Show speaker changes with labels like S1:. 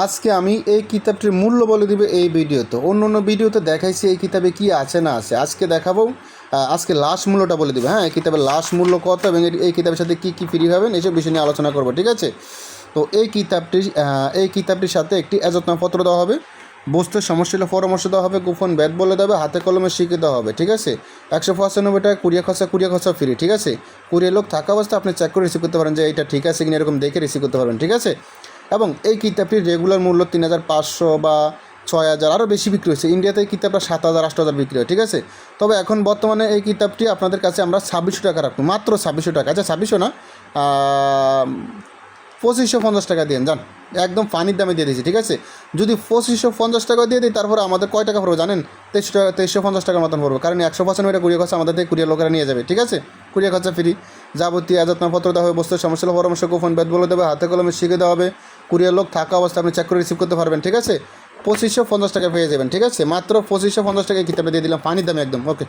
S1: আজকে আমি এই কিতাবটির মূল্য বলে দিবে এই ভিডিওতে। অন্য ভিডিওতে দেখাইছি এই কিতাবে কি আছে না আছে, আজকে দেখাবো। আজকে লাস্ট মূল্যটা বলে দিবে। হ্যাঁ, এই কিতাবের লাস্ট মূল্য কত এবং এই কিতাবের সাথে কী কী ফ্রি হবেন এইসব বিষয় নিয়ে আলোচনা করবো, ঠিক আছে? তো এই কিতাবটির সাথে একটি এজাজতনামপত্র দেওয়া হবে, বস্তুর সমস্যা পরামর্শ দেওয়া হবে, গোপন ব্যাদ বলে দেবে, হাতে কলমে শিখে দেওয়া হবে, ঠিক আছে? 195 টাকা কুরিয়ার খরচা ফ্রি, ঠিক আছে? কুরিয়ার লোক থাকা অবস্থায় আপনি চেক করে রিসিভ করতে পারেন যে এটা ঠিক আছে কিনা, এরকম দেখে রিসিভ করতে পারবেন, ঠিক আছে? এবং এই কিতাবটির রেগুলার মূল্য 3500 বা 6000, আরও বেশি বিক্রি হচ্ছে। ইন্ডিয়াতে এই কিতাবটা 7000 8000 বিক্রি হয়, ঠিক আছে? তবে এখন বর্তমানে এই কিতাবটি আপনাদের কাছে আমরা 2600 টাকা রাখবো, মাত্র 2600 টাকা। আচ্ছা, 2600 না, 2550 টাকা দিয়ে যান, একদম পানির দামে দিয়ে দিয়েছি, ঠিক আছে? যদি 2550 টাকা দিয়ে দিই, তারপরে আমাদের কয় টাকা পড়বে জানেন? 2350 টাকার মতন পড়বে, কারণ 195 কুরিয়ার খরচা আমাদের থেকে কুরিয়ার লোকেরা নিয়ে যাবে, ঠিক আছে? কুরিয়ার খরচা ফ্রি। যাবতীয় এজাজতনামপত্র দেওয়া হবে, বস্তুর সমস্যা পরামর্শ, গোপন ব্যাদ বলে দেবে, হাতে কলমে শিখে দেওয়া হবে, কুরিয়ার লোক থাকা অবস্থা আপনি চেক করে রিসিভ করতে পারবেন, ঠিক আছে? 2550 টাকা পেয়ে যাবেন, ঠিক আছে? মাত্র 2550 টাকায় কিতাবটা দিয়ে দিলাম পানির দামে একদম। ওকে।